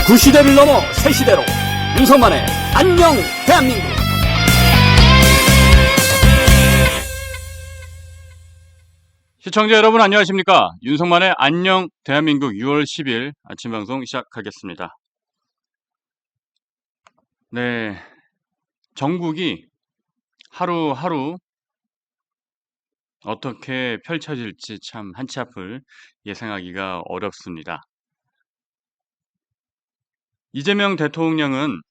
구시대를 넘어 새시대로 윤석만의 안녕 대한민국. 시청자 여러분 안녕하십니까? 윤석만의 안녕 대한민국 6월 10일 아침 방송 시작하겠습니다. 네, 전국이 하루하루 어떻게 펼쳐질지 참 한치 앞을 예상하기가 어렵습니다. 이재명 대통령은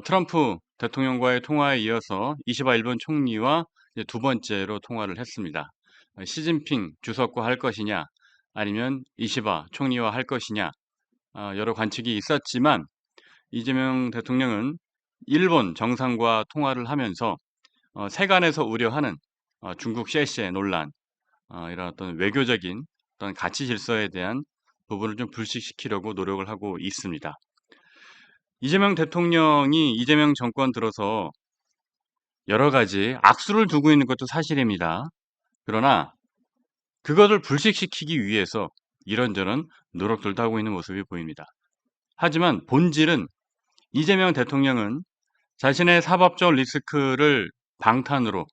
트럼프 대통령과의 통화에 이어서 이시바 일본 총리와 두 번째로 통화를 했습니다. 시진핑 주석과 할 것이냐 아니면 이시바 총리와 할 것이냐 여러 관측이 있었지만 이재명 대통령은 일본 정상과 통화를 하면서 세간에서 우려하는 중국 셰시의 논란 이런 어떤 외교적인 어떤 가치 질서에 대한 부분을 좀 불식시키려고 노력을 하고 있습니다. 이재명 대통령이 이재명 정권 들어서 여러 가지 악수를 두고 있는 것도 사실입니다. 그러나 그것을 불식시키기 위해서 이런저런 노력들도 하고 있는 모습이 보입니다. 하지만 본질은 이재명 대통령은 자신의 사법적 리스크를 방탄으로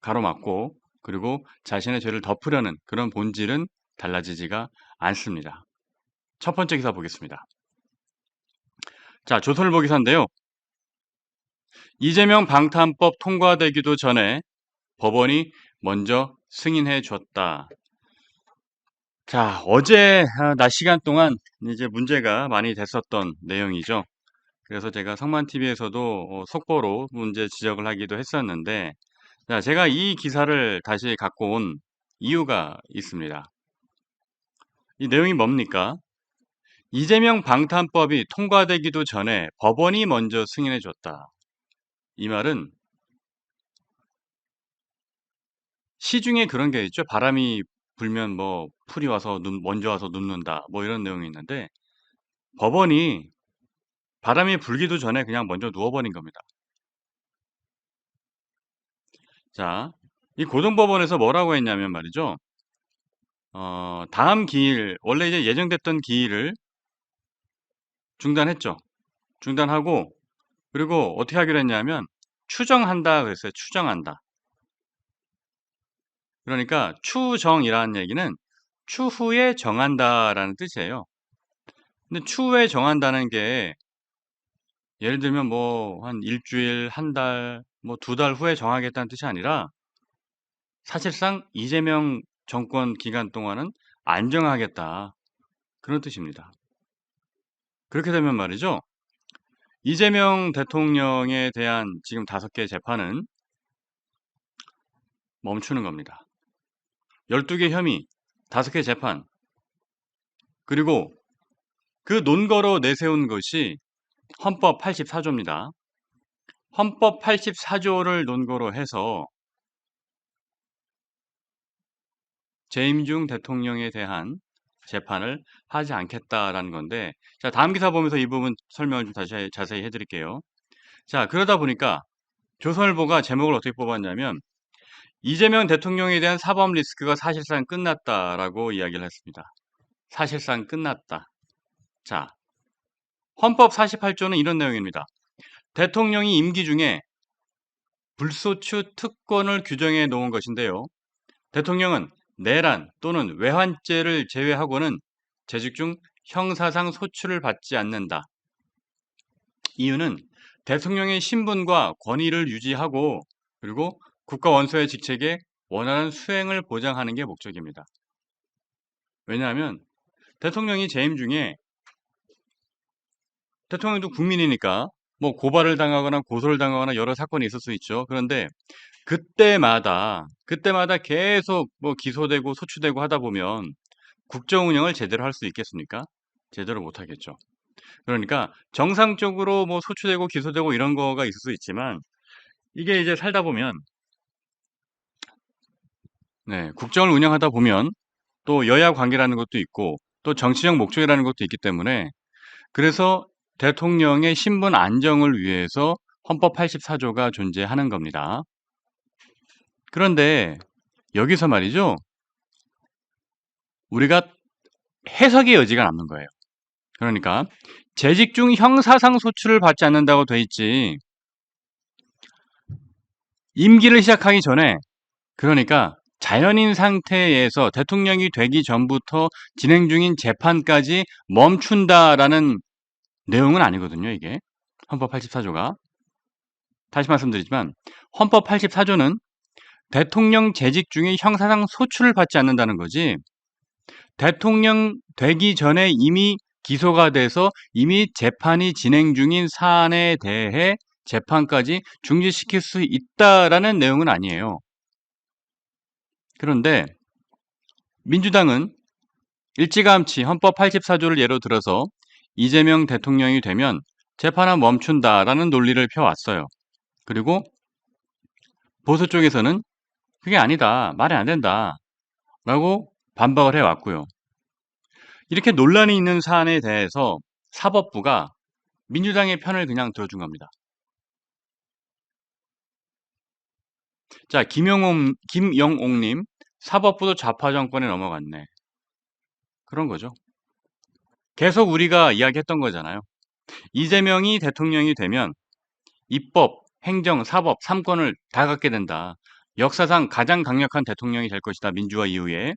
가로막고 그리고 자신의 죄를 덮으려는 그런 본질은 달라지지가 않습니다. 첫 번째 기사 보겠습니다. 자, 조선일보 기사인데요. 이재명 방탄법 통과되기도 전에 법원이 먼저 승인해 줬다. 자, 어제 낮 시간 동안 이제 문제가 많이 됐었던 내용이죠. 그래서 제가 성만TV에서도 속보로 문제 지적을 하기도 했었는데, 자, 제가 이 기사를 다시 갖고 온 이유가 있습니다. 이 내용이 뭡니까? 이재명 방탄법이 통과되기도 전에 법원이 먼저 승인해 줬다. 이 말은 시중에 그런 게 있죠. 바람이 불면 뭐 풀이 와서 먼저 와서 눕는다. 뭐 이런 내용이 있는데 법원이 바람이 불기도 전에 그냥 먼저 누워버린 겁니다. 자, 이 고등법원에서 뭐라고 했냐면 말이죠. 다음 기일, 원래 이제 예정됐던 기일을 중단했죠. 중단하고 그리고 어떻게 하기로 했냐면 추정한다 그랬어요. 추정한다. 그러니까 추정이라는 얘기는 추후에 정한다라는 뜻이에요. 근데 추후에 정한다는 게 예를 들면 뭐 한 일주일, 한 달, 뭐 2달 후에 정하겠다는 뜻이 아니라 사실상 이재명 정권 기간 동안은 안 정하겠다. 그런 뜻입니다. 그렇게 되면 말이죠. 이재명 대통령에 대한 지금 5개 재판은 멈추는 겁니다. 12개 혐의, 5개 재판. 그리고 그 논거로 내세운 것이 헌법 84조입니다. 헌법 84조를 논거로 해서 재임중 대통령에 대한 재판을 하지 않겠다라는 건데, 자, 다음 기사 보면서 이 부분 설명을 좀 다시 자세히 해드릴게요. 자, 그러다 보니까 조선일보가 제목을 어떻게 뽑았냐면 이재명 대통령에 대한 사법 리스크가 사실상 끝났다라고 이야기를 했습니다. 사실상 끝났다. 자, 헌법 48조는 이런 내용입니다. 대통령이 임기 중에 불소추 특권을 규정해 놓은 것인데요. 대통령은 내란 또는 외환죄를 제외하고는 재직 중 형사상 소추를 받지 않는다. 이유는 대통령의 신분과 권위를 유지하고 그리고 국가 원수의 직책에 원활한 수행을 보장하는 게 목적입니다. 왜냐하면 대통령이 재임 중에 대통령도 국민이니까 뭐 고발을 당하거나 고소를 당하거나 여러 사건이 있을 수 있죠. 그런데 그때마다 계속 뭐 기소되고 소추되고 하다 보면 국정 운영을 제대로 할 수 있겠습니까? 제대로 못 하겠죠. 그러니까 정상적으로 뭐 소추되고 기소되고 이런 거가 있을 수 있지만 이게 이제 살다 보면 국정을 운영하다 보면 또 여야 관계라는 것도 있고 또 정치적 목적이라는 것도 있기 때문에 그래서 대통령의 신분 안정을 위해서 헌법 84조가 존재하는 겁니다. 그런데 여기서 말이죠. 우리가 해석의 여지가 남는 거예요. 그러니까 재직 중 형사상 소출을 받지 않는다고 돼 있지. 임기를 시작하기 전에, 그러니까 자연인 상태에서 대통령이 되기 전부터 진행 중인 재판까지 멈춘다라는 내용은 아니거든요, 이게. 헌법 84조가. 다시 말씀드리지만 헌법 84조는 대통령 재직 중에 형사상 소출을 받지 않는다는 거지, 대통령 되기 전에 이미 기소가 돼서 이미 재판이 진행 중인 사안에 대해 재판까지 중지시킬 수 있다라는 내용은 아니에요. 그런데 민주당은 일찌감치 헌법 84조를 예로 들어서 이재명 대통령이 되면 재판은 멈춘다라는 논리를 펴왔어요. 그리고 보수 쪽에서는 그게 아니다, 말이 안 된다 라고 반박을 해왔고요. 이렇게 논란이 있는 사안에 대해서 사법부가 민주당의 편을 그냥 들어준 겁니다. 자, 김영옥님, 사법부도 좌파 정권에 넘어갔네. 그런 거죠. 계속 우리가 이야기했던 거잖아요. 이재명이 대통령이 되면 입법, 행정, 사법 3권을 다 갖게 된다. 역사상 가장 강력한 대통령이 될 것이다. 민주화 이후에.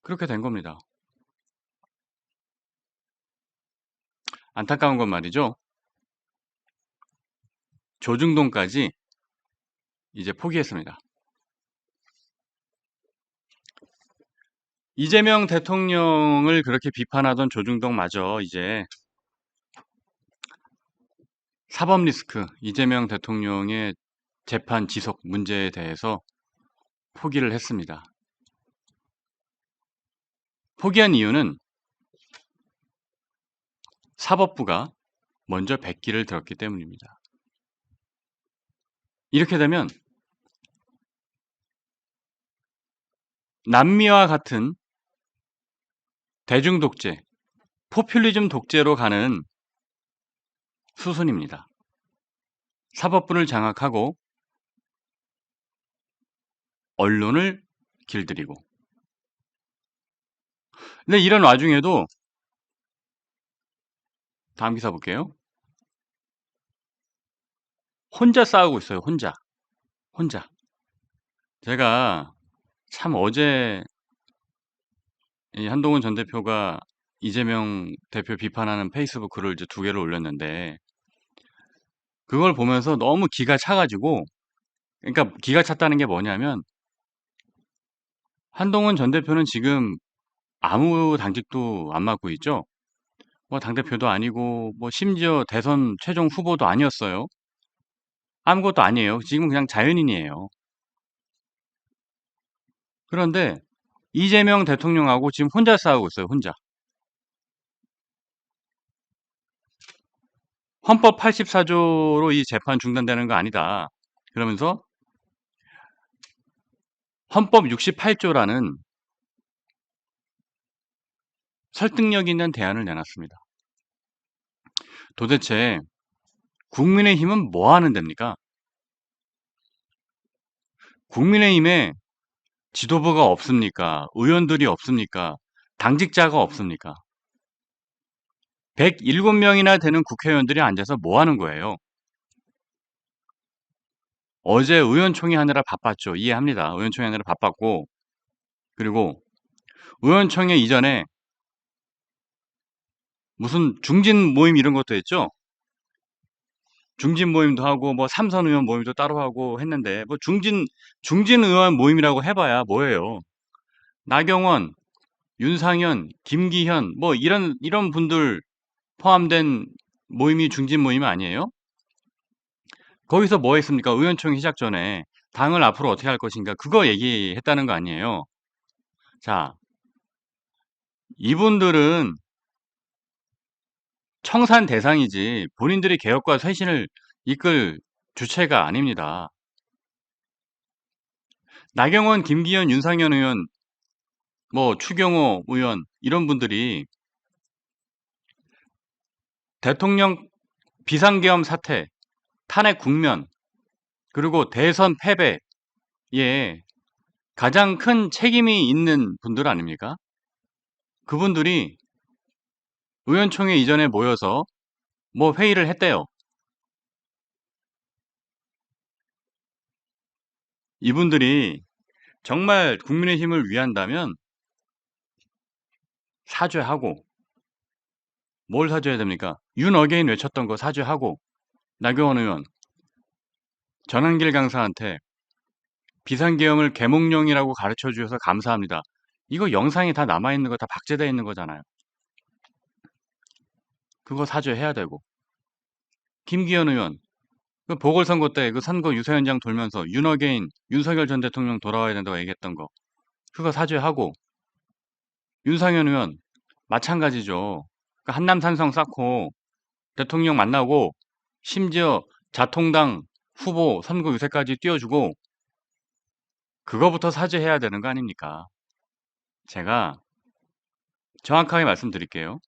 그렇게 된 겁니다. 안타까운 건 말이죠. 조중동까지 이제 포기했습니다. 이재명 대통령을 그렇게 비판하던 조중동마저 이제 사법 리스크, 이재명 대통령의 재판 지속 문제에 대해서 포기를 했습니다. 포기한 이유는 사법부가 먼저 백기를 들었기 때문입니다. 이렇게 되면 남미와 같은 대중 독재, 포퓰리즘 독재로 가는 수순입니다. 사법부를 장악하고 언론을 길들이고. 근데 이런 와중에도 다음 기사 볼게요. 혼자 싸우고 있어요. 혼자. 제가 참 어제 이 한동훈 전 대표가 이재명 대표 비판하는 페이스북 글을 이제 2개를 올렸는데, 그걸 보면서 너무 기가 차가지고, 그러니까 기가 찼다는 게 뭐냐면, 한동훈 전 대표는 지금 아무 당직도 안 맡고 있죠. 뭐 당대표도 아니고, 뭐 심지어 대선 최종 후보도 아니었어요. 아무것도 아니에요. 지금 그냥 자연인이에요. 그런데 이재명 대통령하고 지금 혼자 싸우고 있어요. 혼자. 헌법 84조로 이 재판 중단되는 거 아니다. 그러면서 헌법 68조라는 설득력 있는 대안을 내놨습니다. 도대체 국민의힘은 뭐 하는 데입니까? 국민의힘에 지도부가 없습니까? 의원들이 없습니까? 당직자가 없습니까? 107명이나 되는 국회의원들이 앉아서 뭐 하는 거예요? 어제 의원총회 하느라 바빴죠. 이해합니다. 의원총회 하느라 바빴고, 그리고 의원총회 이전에 무슨 중진 모임 이런 것도 했죠? 중진 모임도 하고, 뭐 삼선 의원 모임도 따로 하고 했는데, 뭐 중진 의원 모임이라고 해봐야 뭐예요? 나경원, 윤상현, 김기현, 뭐 이런 분들 포함된 모임이 중진 모임 아니에요? 거기서 뭐 했습니까? 의원총회 시작 전에 당을 앞으로 어떻게 할 것인가, 그거 얘기했다는 거 아니에요? 자, 이분들은 청산 대상이지 본인들이 개혁과 쇄신을 이끌 주체가 아닙니다. 나경원, 김기현, 윤상현 의원, 뭐 추경호 의원 이런 분들이 대통령 비상계엄 사태, 탄핵 국면, 그리고 대선 패배에 가장 큰 책임이 있는 분들 아닙니까? 그분들이 의원총회 이전에 모여서 뭐 회의를 했대요. 이분들이 정말 국민의힘을 위한다면 사죄하고, 뭘 사죄해야 됩니까? 윤 어게인 외쳤던 거 사죄하고, 나경원 의원, 전한길 강사한테 비상계엄을 계몽령이라고 가르쳐 주셔서 감사합니다. 이거 영상이 다 남아있는 거, 다 박제되어 있는 거잖아요. 그거 사죄해야 되고. 김기현 의원, 그 보궐선거 때 그 선거 유세 현장 돌면서 윤 어게인, 윤석열 전 대통령 돌아와야 된다고 얘기했던 거, 그거 사죄하고. 윤상현 의원, 마찬가지죠. 그 한남산성 쌓고 대통령 만나고 심지어 자통당 후보 선거 유세까지 띄워주고 그거부터 사죄해야 되는 거 아닙니까? 제가 정확하게 말씀드릴게요.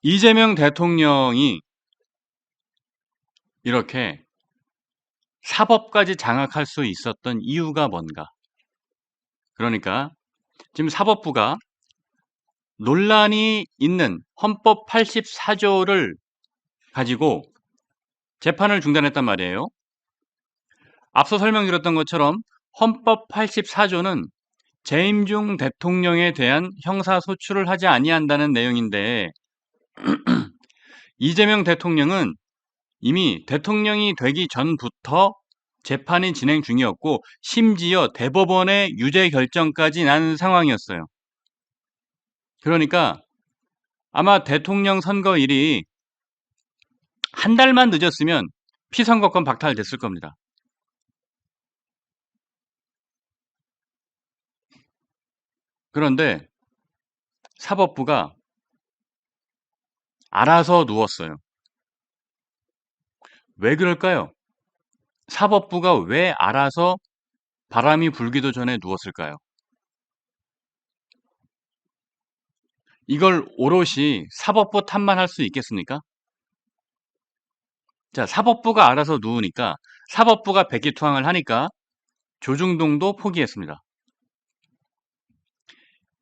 이재명 대통령이 이렇게 사법까지 장악할 수 있었던 이유가 뭔가? 그러니까 지금 사법부가 논란이 있는 헌법 84조를 가지고 재판을 중단했단 말이에요. 앞서 설명드렸던 것처럼 헌법 84조는 재임중 대통령에 대한 형사소출을 하지 아니한다는 내용인데 이재명 대통령은 이미 대통령이 되기 전부터 재판이 진행 중이었고 심지어 대법원의 유죄 결정까지 난 상황이었어요. 그러니까 아마 대통령 선거일이 한 달만 늦었으면 피선거권 박탈됐을 겁니다. 그런데 사법부가 알아서 누웠어요. 왜 그럴까요? 사법부가 왜 알아서 바람이 불기도 전에 누웠을까요? 이걸 오롯이 사법부 탓만 할 수 있겠습니까? 자, 사법부가 알아서 누우니까 사법부가 백기투항을 하니까 조중동도 포기했습니다.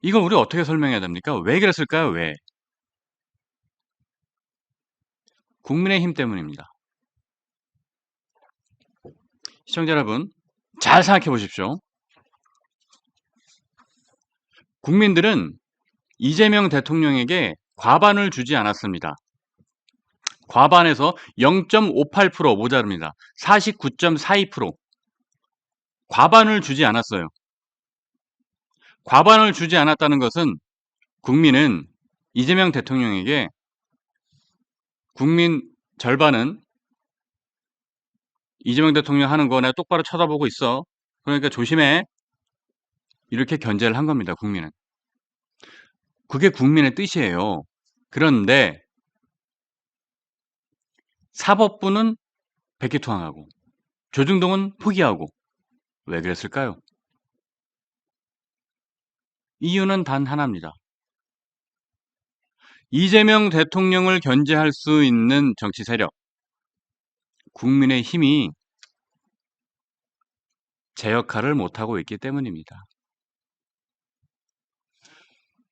이걸 우리 어떻게 설명해야 됩니까? 왜 그랬을까요? 왜? 국민의힘 때문입니다. 시청자 여러분, 잘 생각해 보십시오. 국민들은 이재명 대통령에게 과반을 주지 않았습니다. 과반에서 0.58% 모자릅니다. 49.42%. 과반을 주지 않았어요. 과반을 주지 않았다는 것은 국민은 이재명 대통령에게 국민 절반은 이재명 대통령 하는 거 내가 똑바로 쳐다보고 있어. 그러니까 조심해. 이렇게 견제를 한 겁니다. 국민은. 그게 국민의 뜻이에요. 그런데 사법부는 백기투항하고 조중동은 포기하고 왜 그랬을까요? 이유는 단 하나입니다. 이재명 대통령을 견제할 수 있는 정치 세력, 국민의 힘이 제 역할을 못하고 있기 때문입니다.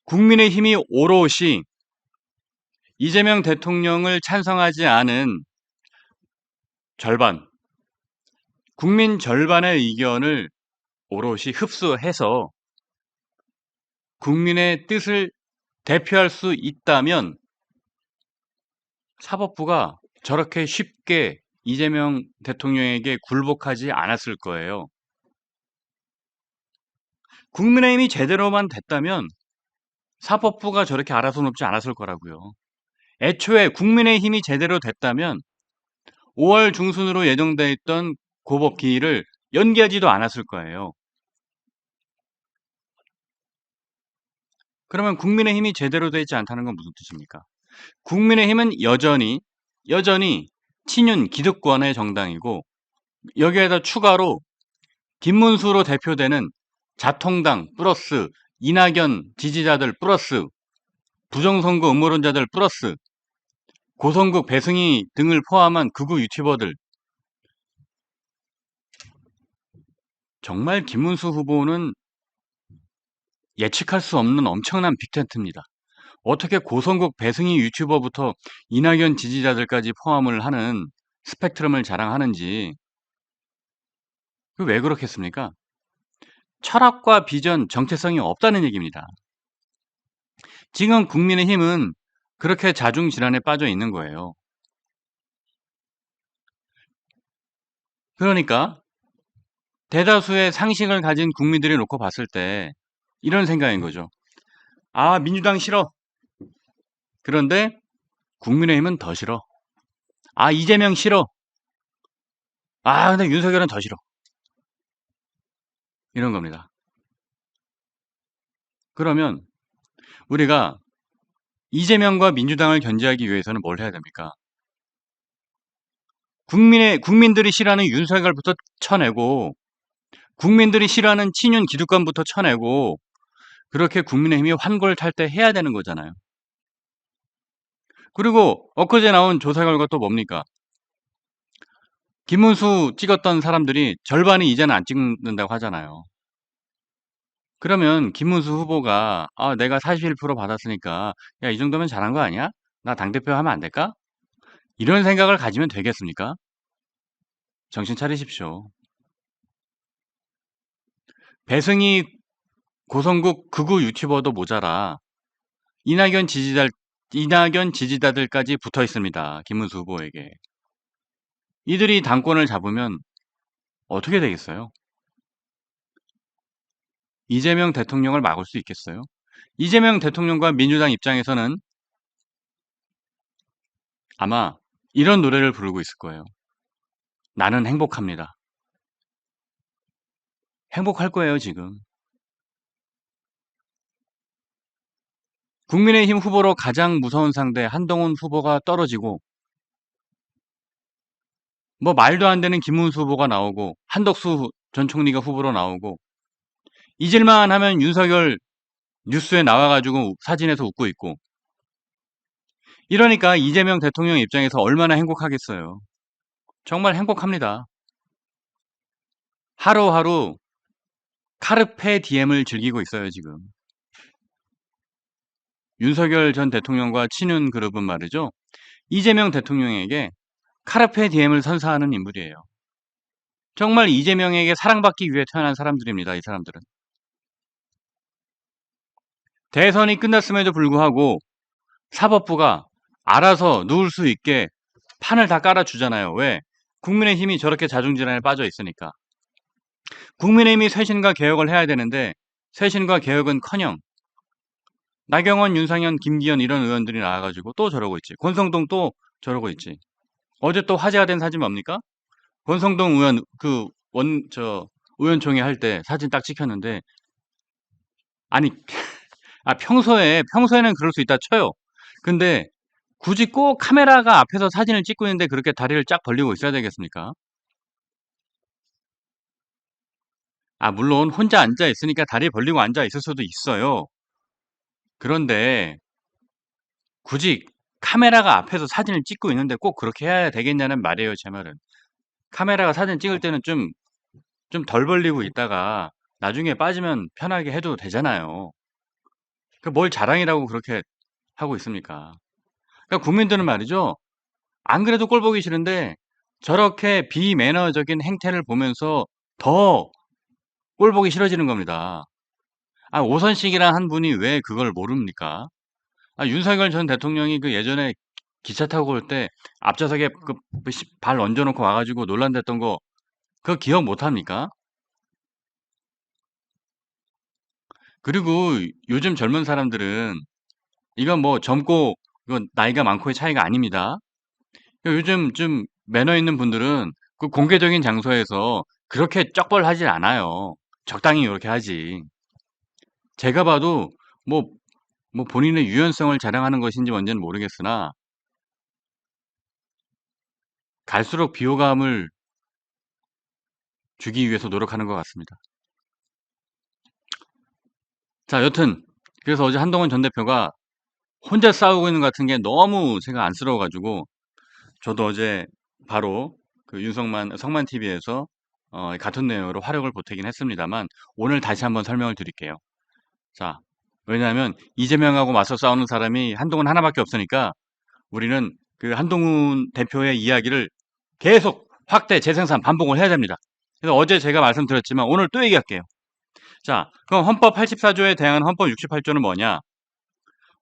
국민의 힘이 오롯이 이재명 대통령을 찬성하지 않은 절반, 국민 절반의 의견을 오롯이 흡수해서 국민의 뜻을 대표할 수 있다면 사법부가 저렇게 쉽게 이재명 대통령에게 굴복하지 않았을 거예요. 국민의힘이 제대로만 됐다면 사법부가 저렇게 알아서 놓지 않았을 거라고요. 애초에 국민의힘이 제대로 됐다면 5월 중순으로 예정돼 있던 고법 기일을 연기하지도 않았을 거예요. 그러면 국민의힘이 제대로 되지 않다는 건 무슨 뜻입니까? 국민의힘은 여전히 친윤 기득권의 정당이고 여기에다 추가로 김문수로 대표되는 자통당 플러스 이낙연 지지자들 플러스 부정선거 음모론자들 플러스 고성국 배승희 등을 포함한 극우 유튜버들, 정말 김문수 후보는 예측할 수 없는 엄청난 빅텐트입니다. 어떻게 고성국 배승희 유튜버부터 이낙연 지지자들까지 포함을 하는 스펙트럼을 자랑하는지 그 왜 그렇겠습니까? 철학과 비전, 정체성이 없다는 얘기입니다. 지금 국민의힘은 그렇게 자중질환에 빠져 있는 거예요. 그러니까 대다수의 상식을 가진 국민들이 놓고 봤을 때 이런 생각인 거죠. 아, 민주당 싫어. 그런데 국민의힘은 더 싫어. 아, 이재명 싫어. 아, 근데 윤석열은 더 싫어. 이런 겁니다. 그러면 우리가 이재명과 민주당을 견제하기 위해서는 뭘 해야 됩니까? 국민들이 싫어하는 윤석열부터 쳐내고, 국민들이 싫어하는 친윤 기득권부터 쳐내고, 그렇게 국민의힘이 환골탈태 해야 되는 거잖아요. 그리고 엊그제 나온 조사 결과 또 뭡니까? 김문수 찍었던 사람들이 절반이 이제는 안 찍는다고 하잖아요. 그러면 김문수 후보가 아, 내가 41% 받았으니까 야, 이 정도면 잘한 거 아니야? 나 당대표 하면 안 될까? 이런 생각을 가지면 되겠습니까? 정신 차리십시오. 배승희 고성국 극우 유튜버도 모자라 이낙연 지지자들까지 붙어 있습니다. 김문수 후보에게. 이들이 당권을 잡으면 어떻게 되겠어요? 이재명 대통령을 막을 수 있겠어요? 이재명 대통령과 민주당 입장에서는 아마 이런 노래를 부르고 있을 거예요. 나는 행복합니다. 행복할 거예요, 지금. 국민의힘 후보로 가장 무서운 상대 한동훈 후보가 떨어지고 뭐 말도 안 되는 김문수 후보가 나오고 한덕수 전 총리가 후보로 나오고 잊을만 하면 윤석열 뉴스에 나와가지고 사진에서 웃고 있고 이러니까 이재명 대통령 입장에서 얼마나 행복하겠어요. 정말 행복합니다. 하루하루 카르페 디엠을 즐기고 있어요, 지금. 윤석열 전 대통령과 친윤 그룹은 말이죠. 이재명 대통령에게 카르페 디엠을 선사하는 인물이에요. 정말 이재명에게 사랑받기 위해 태어난 사람들입니다, 이 사람들은. 대선이 끝났음에도 불구하고 사법부가 알아서 누울 수 있게 판을 다 깔아주잖아요. 왜? 국민의힘이 저렇게 자중질환에 빠져 있으니까. 국민의힘이 쇄신과 개혁을 해야 되는데 쇄신과 개혁은커녕 나경원, 윤상현, 김기현 이런 의원들이 나와가지고 또 저러고 있지. 권성동 또 저러고 있지. 어제 또 화제가 된 사진 뭡니까? 권성동 의원 의원총회 할 때 사진 딱 찍혔는데 아니 평소에는 그럴 수 있다 쳐요. 근데 굳이 꼭 카메라가 앞에서 사진을 찍고 있는데 그렇게 다리를 쫙 벌리고 있어야 되겠습니까? 아, 물론 혼자 앉아 있으니까 다리 벌리고 앉아 있을 수도 있어요. 그런데 굳이 카메라가 앞에서 사진을 찍고 있는데 꼭 그렇게 해야 되겠냐는 말이에요, 제 말은. 카메라가 사진 찍을 때는 좀 덜 벌리고 있다가 나중에 빠지면 편하게 해도 되잖아요. 그 뭘 자랑이라고 그렇게 하고 있습니까? 그러니까 국민들은 말이죠. 안 그래도 꼴 보기 싫은데 저렇게 비매너적인 행태를 보면서 더 꼴 보기 싫어지는 겁니다. 아, 오선식이란 한 분이 왜 그걸 모릅니까? 아, 윤석열 전 대통령이 그 예전에 기차 타고 올 때 앞좌석에 발 얹어놓고 와가지고 논란됐던 거 그거 기억 못 합니까? 그리고 요즘 젊은 사람들은 이건 뭐 젊고 이건 나이가 많고의 차이가 아닙니다. 요즘 좀 매너 있는 분들은 그 공개적인 장소에서 그렇게 쩍벌하질 않아요. 적당히 이렇게 하지. 제가 봐도 뭐, 뭐 본인의 유연성을 자랑하는 것인지 뭔지는 모르겠으나 갈수록 비호감을 주기 위해서 노력하는 것 같습니다. 자, 여튼 그래서 어제 한동훈 전 대표가 혼자 싸우고 있는 것 같은 게 너무 제가 안쓰러워가지고 저도 어제 바로 그 성만 TV에서 같은 내용으로 화력을 보태긴 했습니다만 오늘 다시 한번 설명을 드릴게요. 자, 왜냐하면 이재명하고 맞서 싸우는 사람이 한동훈 하나밖에 없으니까 우리는 그 한동훈 대표의 이야기를 계속 확대, 재생산, 반복을 해야 됩니다. 그래서 어제 제가 말씀드렸지만 오늘 또 얘기할게요. 자, 그럼 헌법 84조에 대항하는 헌법 68조는 뭐냐?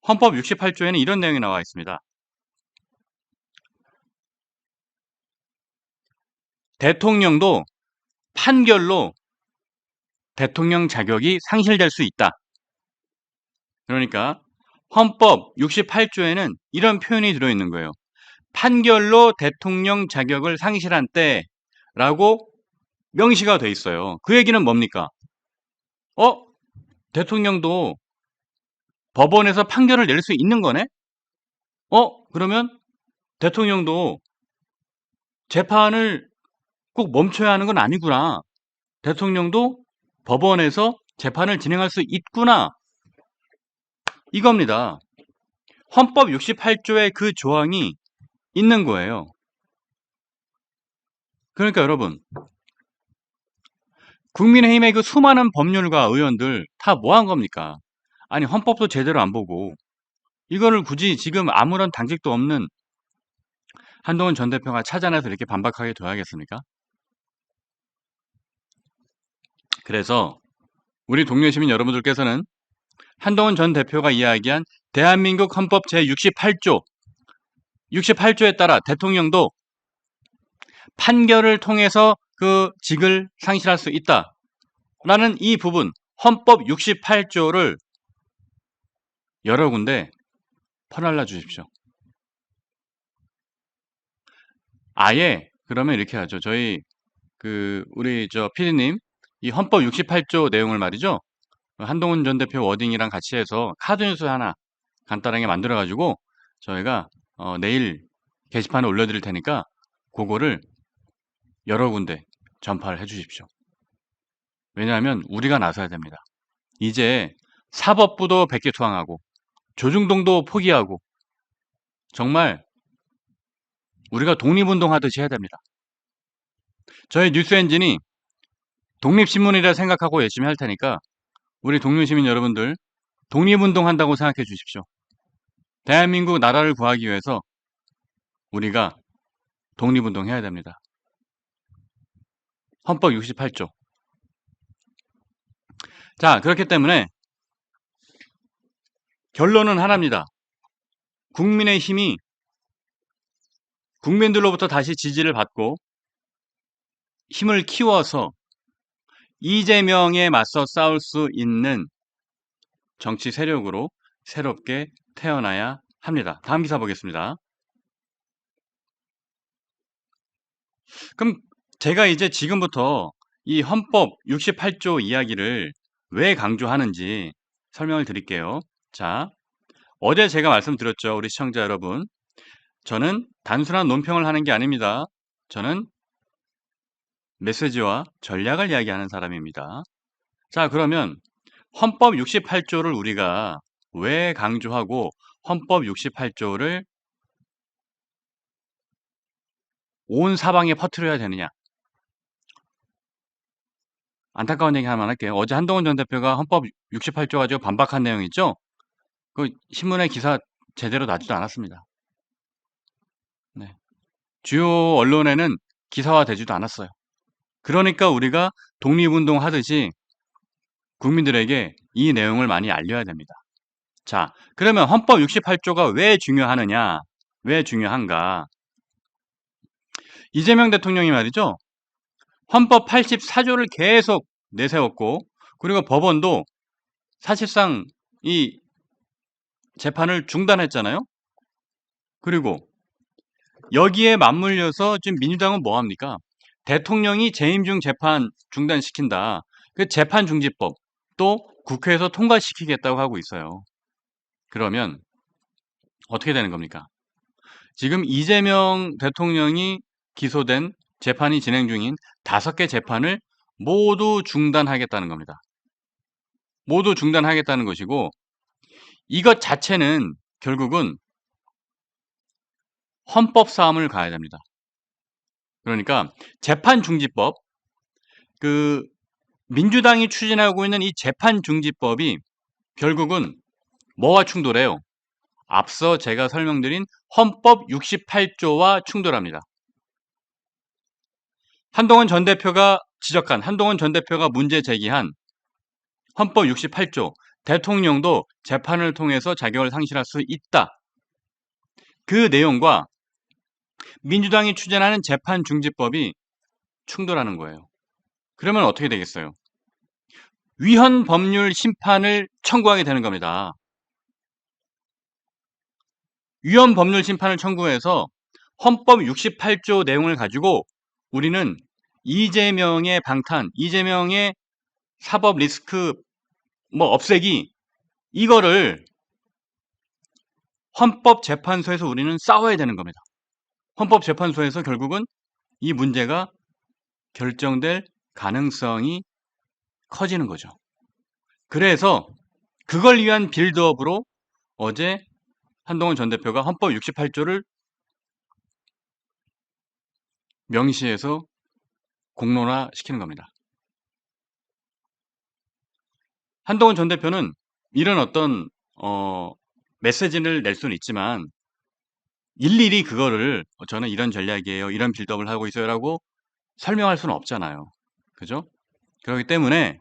헌법 68조에는 이런 내용이 나와 있습니다. 대통령도 판결로 대통령 자격이 상실될 수 있다. 그러니까 헌법 68조에는 이런 표현이 들어있는 거예요. 판결로 대통령 자격을 상실한 때라고 명시가 돼 있어요. 그 얘기는 뭡니까? 대통령도 법원에서 판결을 낼 수 있는 거네? 그러면 대통령도 재판을 꼭 멈춰야 하는 건 아니구나. 대통령도 법원에서 재판을 진행할 수 있구나. 이겁니다. 헌법 68조에 그 조항이 있는 거예요. 그러니까 여러분, 국민의힘의 그 수많은 법률가 의원들 다 뭐 한 겁니까? 아니, 헌법도 제대로 안 보고 이거를 굳이 지금 아무런 당직도 없는 한동훈 전 대표가 찾아내서 이렇게 반박하게 둬야겠습니까? 그래서 우리 동료 시민 여러분들께서는 한동훈 전 대표가 이야기한 대한민국 헌법 제68조 68조에 따라 대통령도 판결을 통해서 그 직을 상실할 수 있다라는 이 부분 헌법 68조를 여러 군데 퍼날라 주십시오. 아예 그러면 이렇게 하죠. 저희 우리 PD님 이 헌법 68조 내용을 말이죠. 한동훈 전 대표 워딩이랑 같이 해서 카드뉴스 하나 간단하게 만들어 가지고 저희가 내일 게시판에 올려드릴 테니까 그거를 여러 군데 전파를 해 주십시오. 왜냐하면 우리가 나서야 됩니다. 이제 사법부도 백기투항하고 조중동도 포기하고 정말 우리가 독립운동하듯이 해야 됩니다. 저희 뉴스 엔진이 독립신문이라 생각하고 열심히 할 테니까 우리 동료시민 여러분들 독립운동한다고 생각해 주십시오. 대한민국 나라를 구하기 위해서 우리가 독립운동해야 됩니다. 헌법 68조. 자, 그렇기 때문에 결론은 하나입니다. 국민의힘이 국민들로부터 다시 지지를 받고 힘을 키워서 이재명에 맞서 싸울 수 있는 정치 세력으로 새롭게 태어나야 합니다. 다음 기사 보겠습니다. 그럼 제가 이제 지금부터 이 헌법 68조 이야기를 왜 강조하는지 설명을 드릴게요. 자, 어제 제가 말씀드렸죠. 우리 시청자 여러분. 저는 단순한 논평을 하는 게 아닙니다. 저는 메시지와 전략을 이야기하는 사람입니다. 자, 그러면 헌법 68조를 우리가 왜 강조하고 헌법 68조를 온 사방에 퍼뜨려야 되느냐? 안타까운 얘기 하나만 할게요. 어제 한동훈 전 대표가 헌법 68조 가지고 반박한 내용 있죠? 그 신문에 기사 제대로 나지도 않았습니다. 네. 주요 언론에는 기사화되지도 않았어요. 그러니까 우리가 독립운동 하듯이 국민들에게 이 내용을 많이 알려야 됩니다. 자, 그러면 헌법 68조가 왜 중요하느냐? 왜 중요한가? 이재명 대통령이 말이죠. 헌법 84조를 계속 내세웠고 그리고 법원도 사실상 이 재판을 중단했잖아요. 그리고 여기에 맞물려서 지금 민주당은 뭐 합니까? 대통령이 재임 중 재판 중단시킨다. 그 재판 중지법 또 국회에서 통과시키겠다고 하고 있어요. 그러면 어떻게 되는 겁니까? 지금 이재명 대통령이 기소된 재판이 진행 중인 5개 재판을 모두 중단하겠다는 겁니다. 모두 중단하겠다는 것이고 이것 자체는 결국은 헌법 싸움을 가야 됩니다. 그러니까 재판중지법, 민주당이 추진하고 있는 이 재판중지법이 결국은 뭐와 충돌해요? 앞서 제가 설명드린 헌법 68조와 충돌합니다. 한동훈 전 대표가 문제 제기한 헌법 68조, 대통령도 재판을 통해서 자격을 상실할 수 있다. 그 내용과 민주당이 추진하는 재판중지법이 충돌하는 거예요. 그러면 어떻게 되겠어요? 위헌 법률 심판을 청구하게 되는 겁니다. 위헌 법률 심판을 청구해서 헌법 68조 내용을 가지고 우리는 이재명의 방탄, 이재명의 사법 리스크 없애기, 이거를 헌법재판소에서 우리는 싸워야 되는 겁니다. 헌법재판소에서 결국은 이 문제가 결정될 가능성이 커지는 거죠. 그래서 그걸 위한 빌드업으로 어제 한동훈 전 대표가 헌법 68조를 명시해서 공론화시키는 겁니다. 한동훈 전 대표는 이런 어떤 메시지를 낼 수는 있지만 일일이 그거를 저는 이런 전략이에요, 이런 빌드업을 하고 있어요 라고 설명할 수는 없잖아요. 그죠? 그렇기 때문에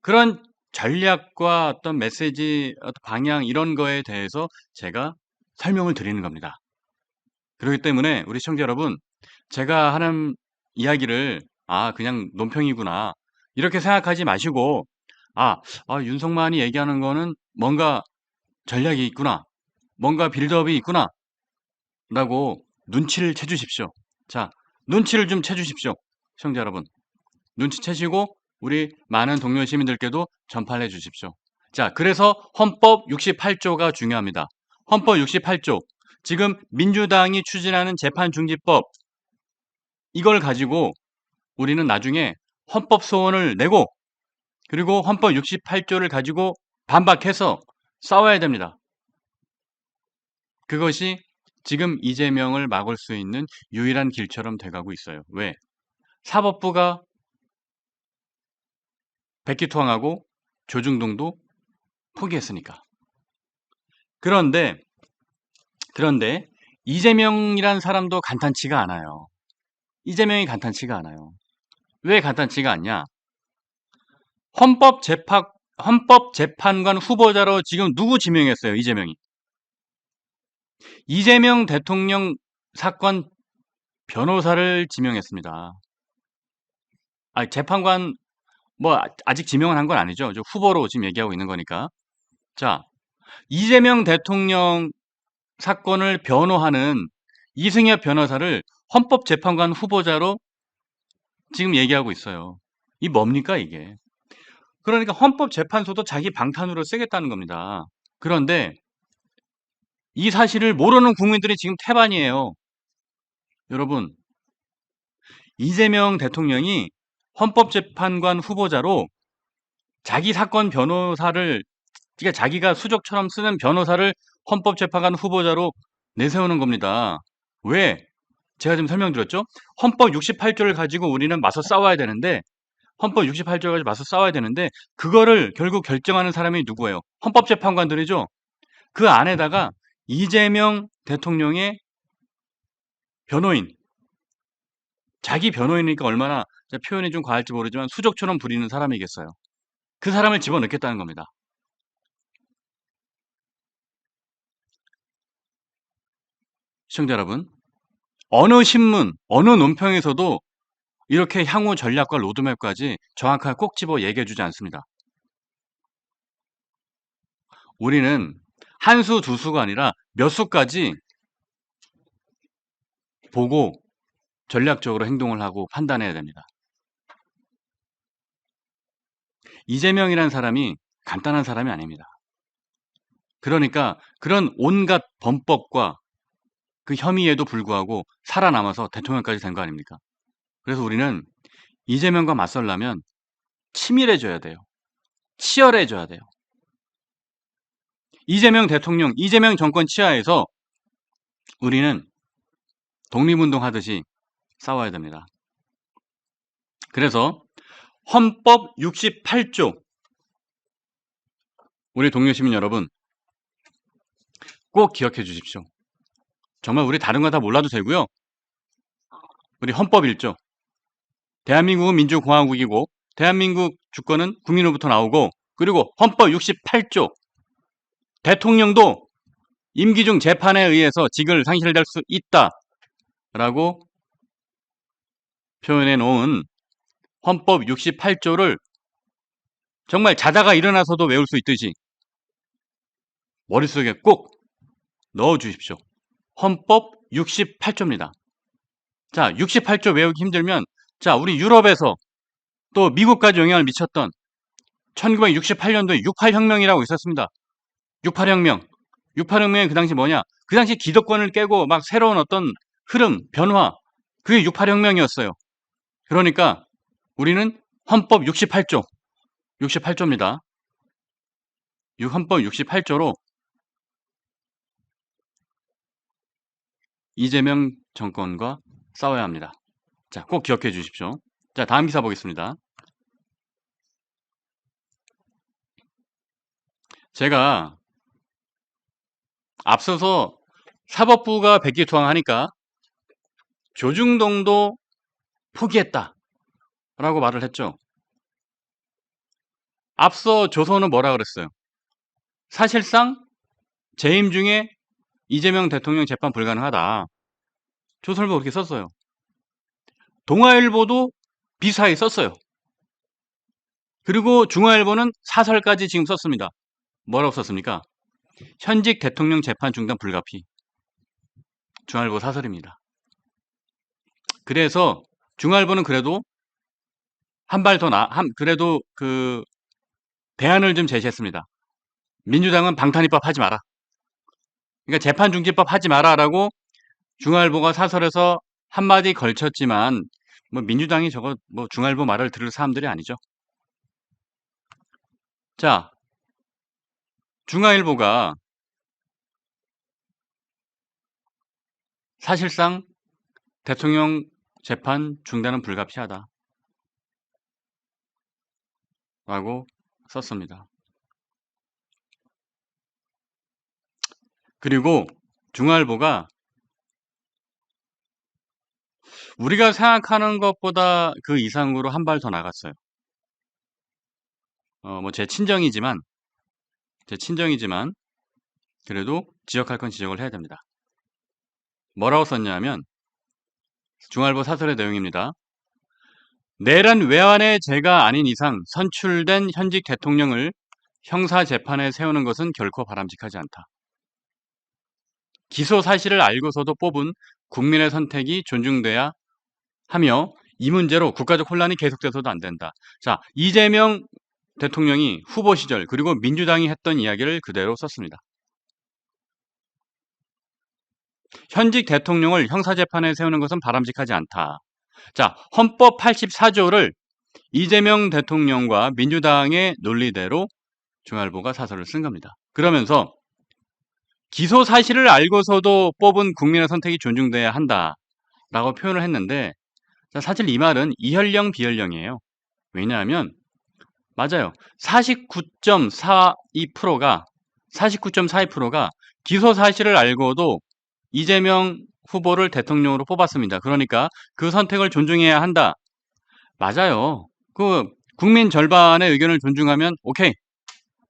그런 전략과 어떤 메시지, 방향 이런 거에 대해서 제가 설명을 드리는 겁니다. 그렇기 때문에 우리 시청자 여러분, 제가 하는 이야기를 그냥 논평이구나 이렇게 생각하지 마시고 윤석만이 얘기하는 거는 뭔가 전략이 있구나, 뭔가 빌드업이 있구나 라고 눈치를 채주십시오. 자, 눈치를 좀 채주십시오. 시청자 여러분, 눈치채시고 우리 많은 동료 시민들께도 전파를 해주십시오. 자, 그래서 헌법 68조가 중요합니다. 헌법 68조, 지금 민주당이 추진하는 재판중지법, 이걸 가지고 우리는 나중에 헌법 소원을 내고 그리고 헌법 68조를 가지고 반박해서 싸워야 됩니다. 그것이 지금 이재명을 막을 수 있는 유일한 길처럼 돼가고 있어요. 왜? 사법부가 백기투항하고 조중동도 포기했으니까. 그런데 이재명이란 사람도 간단치가 않아요. 이재명이 간단치가 않아요. 왜 간단치가 않냐? 헌법재판관 후보자로 지금 누구 지명했어요? 이재명이. 이재명 대통령 사건 변호사를 지명했습니다. 재판관 아직 지명은 한 건 아니죠. 후보로 지금 얘기하고 있는 거니까. 자, 이재명 대통령 사건을 변호하는 이승엽 변호사를 헌법재판관 후보자로 지금 얘기하고 있어요. 이 뭡니까 이게? 그러니까 헌법재판소도 자기 방탄으로 쓰겠다는 겁니다. 그런데 이 사실을 모르는 국민들이 지금 태반이에요. 여러분, 이재명 대통령이 헌법재판관 후보자로 자기 사건 변호사를, 그러니까 자기가 수족처럼 쓰는 변호사를 헌법재판관 후보자로 내세우는 겁니다. 왜? 제가 지금 설명드렸죠? 헌법 68조를 가지고 우리는 맞서 싸워야 되는데, 헌법 68조를 가지고 맞서 싸워야 되는데, 그거를 결국 결정하는 사람이 누구예요? 헌법재판관들이죠? 그 안에다가 이재명 대통령의 변호인, 자기 변호인이니까 얼마나 표현이 좀 과할지 모르지만 수족처럼 부리는 사람이겠어요. 그 사람을 집어넣겠다는 겁니다. 시청자 여러분, 어느 신문, 어느 논평에서도 이렇게 향후 전략과 로드맵까지 정확하게 꼭 집어 얘기해주지 않습니다. 우리는 한 수, 두 수가 아니라 몇 수까지 보고 전략적으로 행동을 하고 판단해야 됩니다. 이재명이라는 사람이 간단한 사람이 아닙니다. 그러니까 그런 온갖 범법과 그 혐의에도 불구하고 살아남아서 대통령까지 된 거 아닙니까? 그래서 우리는 이재명과 맞설려면 치밀해져야 돼요. 치열해져야 돼요. 이재명 대통령, 이재명 정권 치하에서 우리는 독립운동 하듯이 싸워야 됩니다. 그래서 헌법 68조, 우리 동료 시민 여러분, 꼭 기억해 주십시오. 정말 우리 다른 거 다 몰라도 되고요. 우리 헌법 1조. 대한민국은 민주공화국이고 대한민국 주권은 국민으로부터 나오고, 그리고 헌법 68조. 대통령도 임기 중 재판에 의해서 직을 상실될 수 있다라고 표현해 놓은 헌법 68조를 정말 자다가 일어나서도 외울 수 있듯이 머릿속에 꼭 넣어 주십시오. 헌법 68조입니다. 자, 68조 외우기 힘들면, 자, 우리 유럽에서 또 미국까지 영향을 미쳤던 1968년도에 68혁명이라고 있었습니다. 68혁명. 68혁명이 그 당시 뭐냐? 그 당시 기득권을 깨고 막 새로운 어떤 흐름, 변화. 그게 68혁명이었어요. 그러니까 우리는 헌법 68조. 68조입니다. 헌법 68조로 이재명 정권과 싸워야 합니다. 자, 꼭 기억해 주십시오. 자, 다음 기사 보겠습니다. 제가 앞서서 사법부가 백기투항하니까 조중동도 포기했다 라고 말을 했죠. 앞서 조선은 뭐라 그랬어요? 사실상 재임 중에 이재명 대통령 재판 불가능하다. 조선일보 그렇게 썼어요. 동아일보도 비슷하게 썼어요. 그리고 중앙일보는 사설까지 지금 썼습니다. 뭐라고 썼습니까? 현직 대통령 재판 중단 불가피. 중앙일보 사설입니다. 그래서 중앙일보는 그래도 한 발 더 그래도 그 대안을 좀 제시했습니다. 민주당은 방탄입법 하지 마라. 그러니까 재판 중지법 하지 마라라고 중앙일보가 사설에서 한마디 걸쳤지만, 뭐 민주당이 저거 뭐 중앙일보 말을 들을 사람들이 아니죠. 자, 중앙일보가 사실상 대통령 재판 중단은 불가피하다 라고 썼습니다. 그리고 중앙일보가 우리가 생각하는 것보다 그 이상으로 한 발 더 나갔어요. 뭐 제 친정이지만 그래도 지적할 건 지적을 해야 됩니다. 뭐라고 썼냐면, 중앙일보 사설의 내용입니다. 내란 외환의 죄가 아닌 이상 선출된 현직 대통령을 형사재판에 세우는 것은 결코 바람직하지 않다. 기소 사실을 알고서도 뽑은 국민의 선택이 존중돼야 하며, 이 문제로 국가적 혼란이 계속돼서도 안 된다. 자, 이재명 대통령이 후보 시절 그리고 민주당이 했던 이야기를 그대로 썼습니다. 현직 대통령을 형사재판에 세우는 것은 바람직하지 않다. 자, 헌법 84조를 이재명 대통령과 민주당의 논리대로 중앙일보가 사설을 쓴 겁니다. 그러면서 기소 사실을 알고서도 뽑은 국민의 선택이 존중돼야 한다라고 표현을 했는데, 사실 이 말은 이현령 비현령이에요. 왜냐하면 맞아요. 49.42%가 기소 사실을 알고도 이재명 후보를 대통령으로 뽑았습니다. 그러니까 그 선택을 존중해야 한다. 맞아요. 그 국민 절반의 의견을 존중하면 오케이.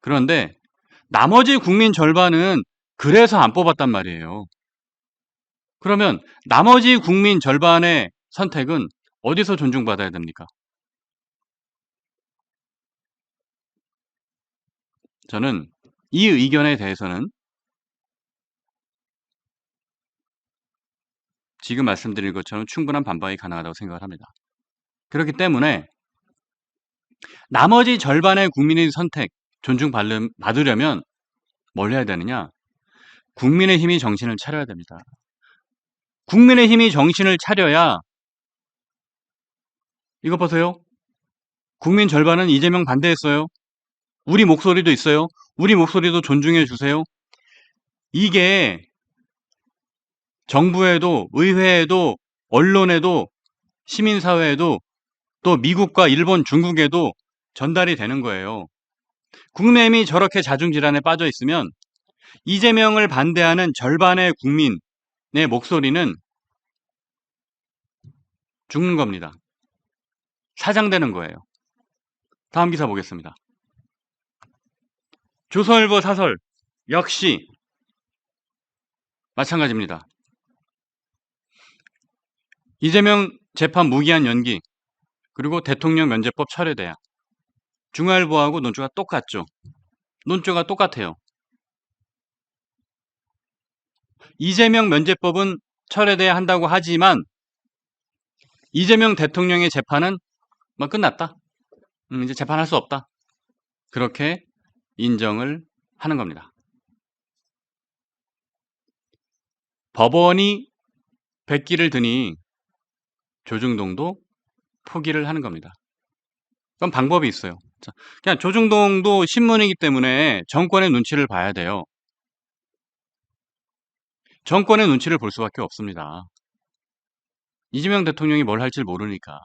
그런데 나머지 국민 절반은 그래서 안 뽑았단 말이에요. 그러면 나머지 국민 절반의 선택은 어디서 존중받아야 됩니까? 저는 이 의견에 대해서는 지금 말씀드린 것처럼 충분한 반박이 가능하다고 생각을 합니다. 그렇기 때문에 나머지 절반의 국민의 선택 존중받으려면 뭘 해야 되느냐? 국민의힘이 정신을 차려야 됩니다. 국민의힘이 정신을 차려야, 이것 보세요. 국민 절반은 이재명 반대했어요. 우리 목소리도 있어요. 우리 목소리도 존중해 주세요. 이게 정부에도, 의회에도, 언론에도, 시민사회에도, 또 미국과 일본, 중국에도 전달이 되는 거예요. 국민의힘이 저렇게 자중질환에 빠져 있으면 이재명을 반대하는 절반의 국민의 목소리는 죽는 겁니다. 사장되는 거예요. 다음 기사 보겠습니다. 조선일보 사설 역시 마찬가지입니다. 이재명 재판 무기한 연기, 그리고 대통령 면제법 철회돼야. 중앙일보하고 논조가 똑같죠. 논조가 똑같아요. 이재명 면제법은 철회돼야 한다고 하지만 이재명 대통령의 재판은 끝났다. 이제 재판할 수 없다. 그렇게 인정을 하는 겁니다. 법원이 백기를 드니 조중동도 포기를 하는 겁니다. 그럼 방법이 있어요. 자, 그냥 조중동도 신문이기 때문에 정권의 눈치를 봐야 돼요. 정권의 눈치를 볼 수밖에 없습니다. 이재명 대통령이 뭘 할지 모르니까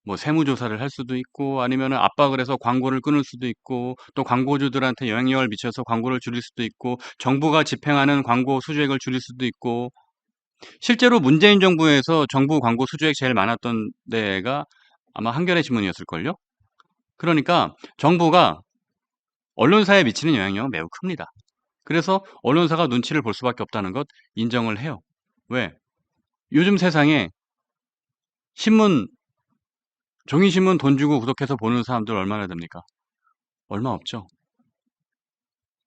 뭐 세무조사를 할 수도 있고 아니면 압박을 해서 광고를 끊을 수도 있고 또 광고주들한테 영향력을 미쳐서 광고를 줄일 수도 있고 정부가 집행하는 광고 수주액을 줄일 수도 있고 실제로 문재인 정부에서 정부 광고 수주액 제일 많았던 데가 아마 한겨레 신문이었을걸요? 그러니까 정부가 언론사에 미치는 영향력은 매우 큽니다. 그래서 언론사가 눈치를 볼 수밖에 없다는 것 인정을 해요. 왜? 요즘 세상에 신문, 종이신문 돈 주고 구독해서 보는 사람들 얼마나 됩니까? 얼마 없죠.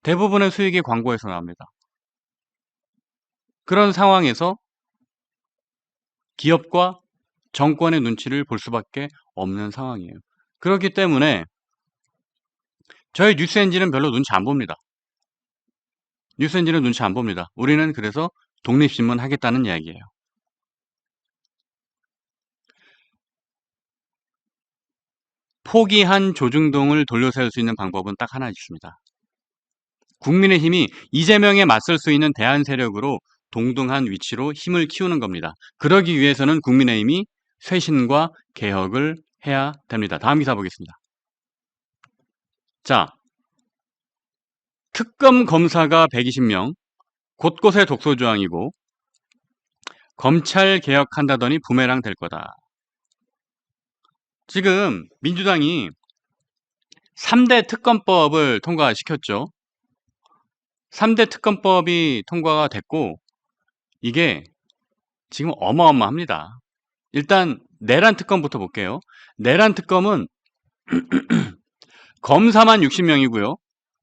대부분의 수익이 광고에서 나옵니다. 그런 상황에서 기업과 정권의 눈치를 볼 수밖에 없는 상황이에요. 그렇기 때문에 저희 뉴스엔진은 별로 눈치 안 봅니다. 뉴스엔진은 눈치 안 봅니다. 우리는 그래서 독립신문 하겠다는 이야기예요. 포기한 조중동을 돌려세울 수 있는 방법은 딱 하나 있습니다. 국민의힘이 이재명에 맞설 수 있는 대안 세력으로 동등한 위치로 힘을 키우는 겁니다. 그러기 위해서는 국민의힘이 쇄신과 개혁을 해야 됩니다. 다음 기사 보겠습니다. 자, 특검 검사가 120명, 곳곳에 독소조항이고 검찰 개혁한다더니 부메랑 될 거다. 지금 민주당이 3대 특검법을 통과시켰죠. 3대 특검법이 통과가 됐고 이게 지금 어마어마합니다. 일단 내란 특검부터 볼게요. 내란 특검은 검사만 60명이고요.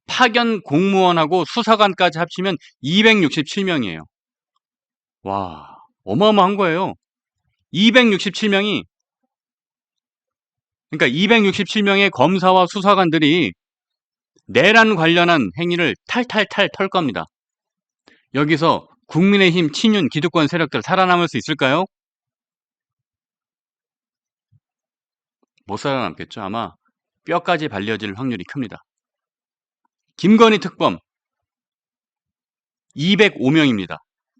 파견 공무원하고 수사관까지 합치면 267명이에요. 와, 어마어마한 거예요. 267명이 그러니까 267명의 검사와 수사관들이 내란 관련한 행위를 탈탈탈 털 겁니다. 여기서 국민의힘 친윤 기득권 세력들 살아남을 수 있을까요? 못 살아남겠죠. 아마 뼈까지 발려질 확률이 큽니다. 김건희 특검 205명입니다.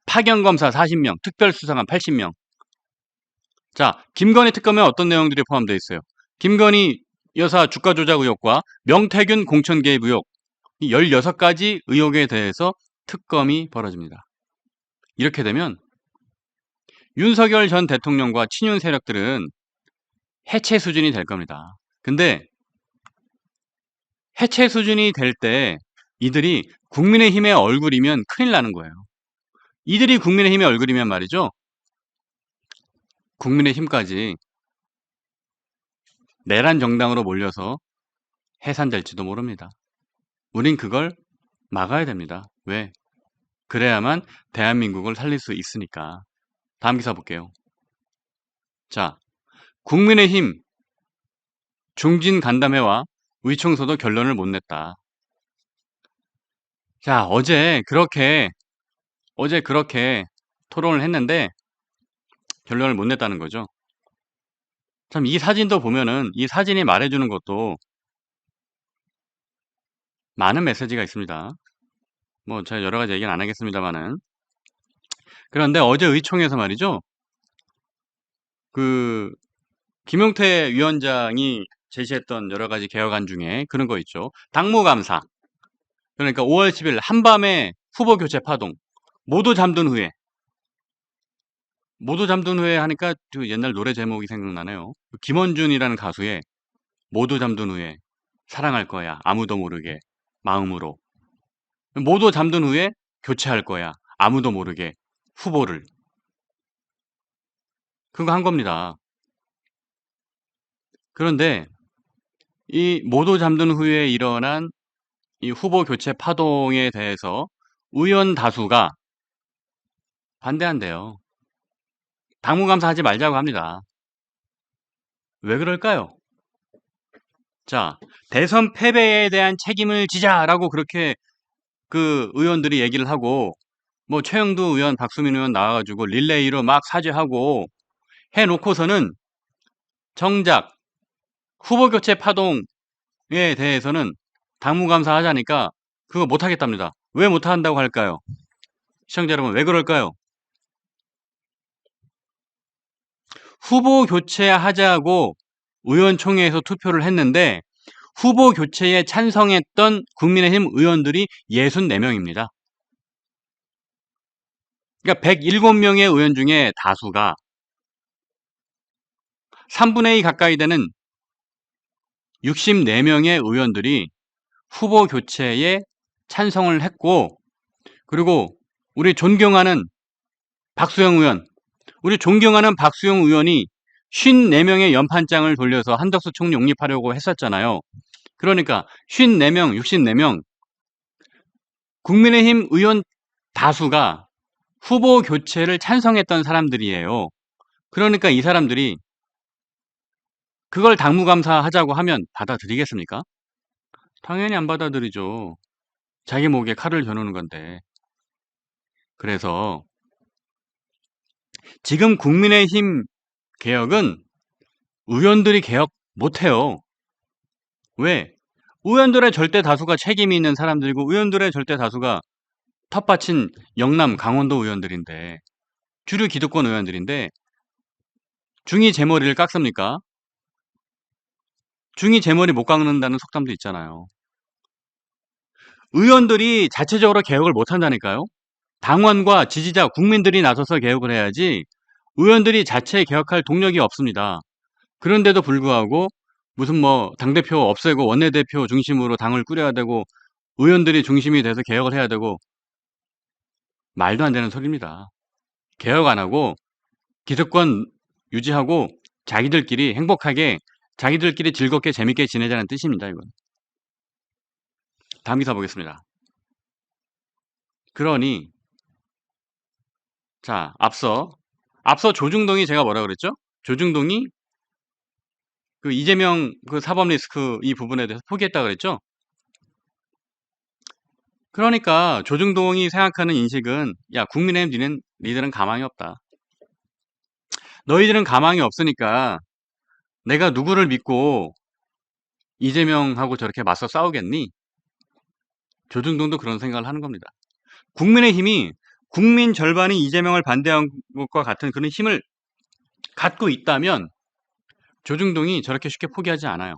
파견검사 40명, 특별수사관 80명. 자, 김건희 특검에 어떤 내용들이 포함되어 있어요? 김건희 여사 주가 조작 의혹과 명태균 공천 개입 의혹, 이 16가지 의혹에 대해서 특검이 벌어집니다. 이렇게 되면 윤석열 전 대통령과 친윤 세력들은 해체 수준이 될 겁니다. 근데 해체 수준이 될 때 이들이 국민의힘의 얼굴이면 큰일 나는 거예요. 이들이 국민의힘의 얼굴이면 말이죠. 국민의힘까지 내란 정당으로 몰려서 해산될지도 모릅니다. 우린 그걸 막아야 됩니다. 왜? 그래야만 대한민국을 살릴 수 있으니까. 다음 기사 볼게요. 자, 국민의힘 중진 간담회와 의총소도 결론을 못 냈다. 자, 어제 그렇게 토론을 했는데 결론을 못 냈다는 거죠. 참 이 사진도 보면은 이 사진이 말해주는 것도 많은 메시지가 있습니다. 뭐 제가 여러 가지 얘기는 안 하겠습니다만은 그런데 어제 의총에서 말이죠. 그 김용태 위원장이 제시했던 여러 가지 개혁안 중에 그런 거 있죠. 당무감사. 그러니까 5월 10일 한밤에 후보 교체 파동. 모두 잠든 후에. 모두 잠든 후에 하니까 그 옛날 노래 제목이 생각나네요. 김원준이라는 가수의 모두 잠든 후에 사랑할 거야. 아무도 모르게 마음으로. 모두 잠든 후에 교체할 거야. 아무도 모르게 후보를. 그거 한 겁니다. 그런데 이 모두 잠든 후에 일어난 이 후보 교체 파동에 대해서 의원 다수가 반대한대요. 당무감사 하지 말자고 합니다. 왜 그럴까요? 자, 대선 패배에 대한 책임을 지자라고 그렇게 그 의원들이 얘기를 하고, 뭐 최영두 의원, 박수민 의원 나와가지고 릴레이로 막 사죄하고 해놓고서는 정작 후보 교체 파동에 대해서는 당무감사 하자니까 그거 못하겠답니다. 왜 못한다고 할까요? 시청자 여러분, 왜 그럴까요? 후보 교체하자고 의원총회에서 투표를 했는데 후보 교체에 찬성했던 국민의힘 의원들이 64명입니다. 그러니까 107명의 의원 중에 다수가 3분의 2 가까이 되는 64명의 의원들이 후보 교체에 찬성을 했고, 그리고 우리 존경하는 박수영 의원, 우리 존경하는 박수영 의원이 54명의 연판장을 돌려서 한덕수 총리 용립하려고 했었잖아요. 그러니까 54명, 64명 국민의힘 의원 다수가 후보 교체를 찬성했던 사람들이에요. 그러니까 이 사람들이 그걸 당무감사하자고 하면 받아들이겠습니까? 당연히 안 받아들이죠. 자기 목에 칼을 겨누는 건데. 그래서 지금 국민의힘 개혁은 의원들이 개혁 못해요. 왜? 의원들의 절대 다수가 책임이 있는 사람들이고 의원들의 절대 다수가 텃밭인 영남, 강원도 의원들인데, 주류 기득권 의원들인데 중이 제 머리를 깎습니까? 중이 제 머리 못 깎는다는 속담도 있잖아요. 의원들이 자체적으로 개혁을 못한다니까요. 당원과 지지자, 국민들이 나서서 개혁을 해야지 의원들이 자체 개혁할 동력이 없습니다. 그런데도 불구하고 무슨 뭐 당대표 없애고 원내대표 중심으로 당을 꾸려야 되고 의원들이 중심이 돼서 개혁을 해야 되고, 말도 안 되는 소리입니다. 개혁 안 하고 기득권 유지하고 자기들끼리 행복하게 자기들끼리 즐겁게 재밌게 지내자는 뜻입니다. 이건. 다음 기사 보겠습니다. 그러니 자, 앞서 조중동이 제가 뭐라 그랬죠? 조중동이 그 이재명 그 사법 리스크 이 부분에 대해서 포기했다 그랬죠? 그러니까 조중동이 생각하는 인식은, 야, 국민의힘 니들은 가망이 없다. 너희들은 가망이 없으니까 내가 누구를 믿고 이재명하고 저렇게 맞서 싸우겠니? 조중동도 그런 생각을 하는 겁니다. 국민의힘이 국민 절반이 이재명을 반대한 것과 같은 그런 힘을 갖고 있다면 조중동이 저렇게 쉽게 포기하지 않아요.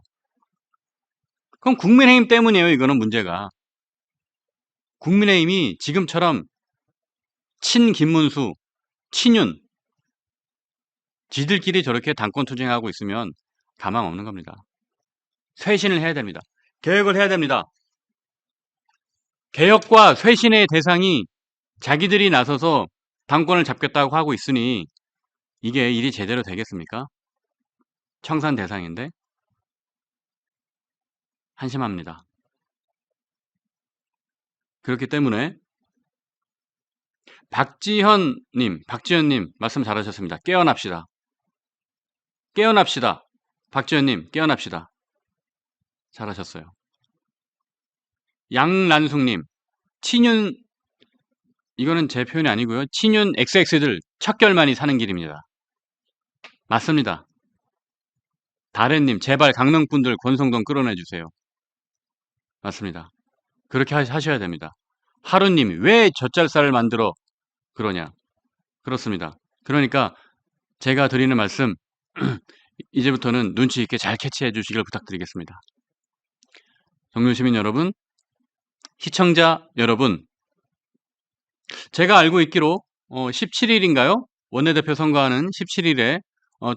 그럼 국민의힘 때문이에요. 이거는 문제가. 국민의힘이 지금처럼 친김문수, 친윤, 지들끼리 저렇게 당권 투쟁하고 있으면 가망 없는 겁니다. 쇄신을 해야 됩니다. 개혁을 해야 됩니다. 개혁과 쇄신의 대상이 자기들이 나서서 당권을 잡겠다고 하고 있으니 이게 일이 제대로 되겠습니까? 청산 대상인데 한심합니다. 그렇기 때문에 박지현님 말씀 잘하셨습니다. 깨어납시다. 깨어납시다. 박지현님 깨어납시다. 잘하셨어요. 양란숙님, 친윤, 이거는 제 표현이 아니고요. 친윤 XX들 척결만이 사는 길입니다. 맞습니다. 다래님, 제발 강릉분들 권성동 끌어내주세요. 맞습니다. 그렇게 하셔야 됩니다. 하루님, 왜 젖잘쌀을 만들어 그러냐? 그렇습니다. 그러니까 제가 드리는 말씀, 이제부터는 눈치 있게 잘 캐치해 주시길 부탁드리겠습니다. 동료시민 여러분, 시청자 여러분, 제가 알고 있기로 17일인가요? 원내대표 선거하는 17일에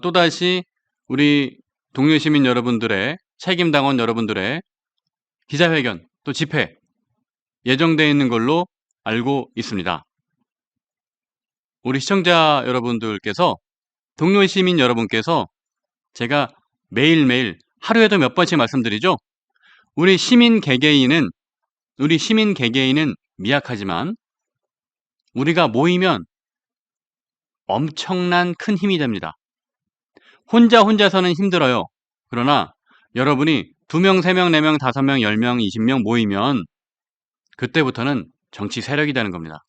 또다시 우리 동료시민 여러분들의 책임당원 여러분들의 기자회견 또 집회 예정되어 있는 걸로 알고 있습니다. 우리 시청자 여러분들께서 동료시민 여러분께서 제가 매일매일 하루에도 몇 번씩 말씀드리죠. 우리 시민 개개인은 미약하지만 우리가 모이면 엄청난 큰 힘이 됩니다. 혼자서는 힘들어요. 그러나 여러분이 2명, 3명, 4명, 5명, 10명, 20명 모이면 그때부터는 정치 세력이 되는 겁니다.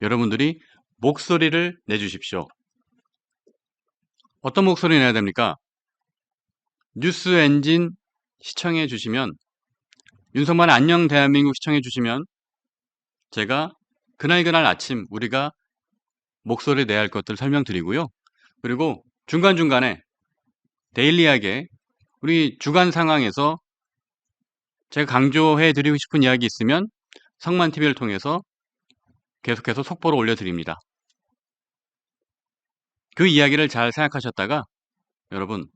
여러분들이 목소리를 내주십시오. 어떤 목소리 내야 됩니까? 뉴스 엔진 시청해 주시면, 윤석만의 안녕 대한민국 시청해 주시면 제가 그날 아침 우리가 목소리 내야 할 것들 설명드리고요. 그리고 중간중간에 데일리하게 우리 주간 상황에서 제가 강조해 드리고 싶은 이야기 있으면 성만TV를 통해서 계속해서 속보로 올려드립니다. 그 이야기를 잘 생각하셨다가 여러분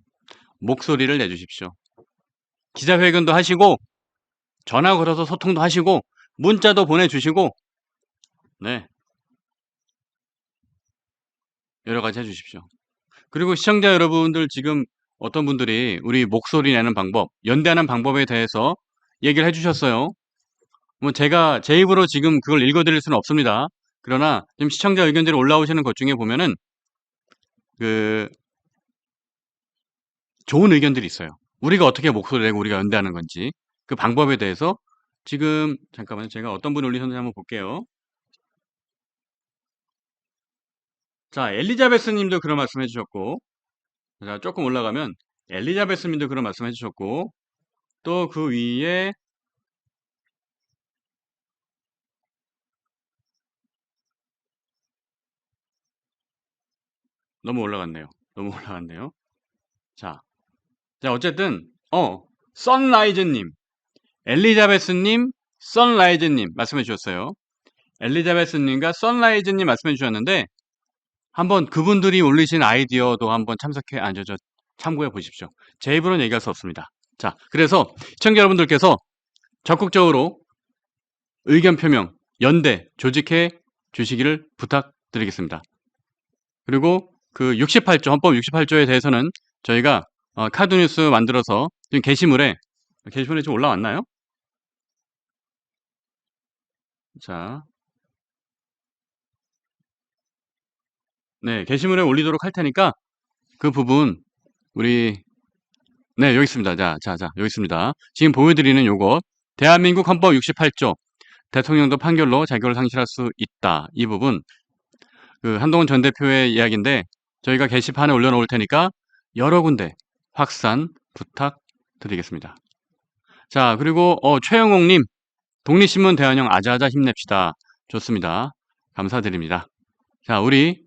목소리를 내주십시오. 기자회견도 하시고 전화 걸어서 소통도 하시고 문자도 보내주시고 네, 여러 가지 해주십시오. 그리고 시청자 여러분들 지금 어떤 분들이 우리 목소리 내는 방법, 연대하는 방법에 대해서 얘기를 해주셨어요. 뭐 제가 제 입으로 지금 그걸 읽어드릴 수는 없습니다. 그러나 지금 시청자 의견들이 올라오시는 것 중에 보면은 좋은 의견들이 있어요. 우리가 어떻게 목소리 내고 우리가 연대하는 건지 그 방법에 대해서 지금 잠깐만요. 제가 어떤 분이 올리셨는지 한번 볼게요. 자, 엘리자베스 님도 그런 말씀 해주셨고, 자, 조금 올라가면 엘리자베스 님도 그런 말씀 해주셨고, 또 그 위에 너무 올라갔네요. 자, 어쨌든 선라이즈님, 엘리자베스님, 선라이즈님 말씀해 주셨어요. 엘리자베스님과 선라이즈님 말씀해 주셨는데 한번 그분들이 올리신 아이디어도 한번 참고해 보십시오. 제 입으로는 얘기할 수 없습니다. 자, 그래서 시청자 여러분들께서 적극적으로 의견 표명, 연대, 조직해 주시기를 부탁드리겠습니다. 그리고 그 68조, 헌법 68조에 대해서는 저희가 카드뉴스 만들어서 지금 게시물에 좀 올라왔나요? 자, 네, 게시물에 올리도록 할 테니까 그 부분 우리 네, 여기 있습니다. 자, 여기 있습니다. 지금 보여드리는 요것 대한민국 헌법 68조 대통령도 판결로 자격을 상실할 수 있다. 이 부분 그 한동훈 전 대표의 이야기인데 저희가 게시판에 올려놓을 테니까 여러 군데 확산 부탁드리겠습니다. 자, 그리고 최영옥님 독립신문 대환영 아자아자 힘냅시다. 좋습니다. 감사드립니다. 자, 우리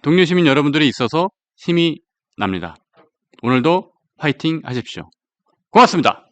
동료시민 여러분들이 있어서 힘이 납니다. 오늘도 화이팅 하십시오. 고맙습니다.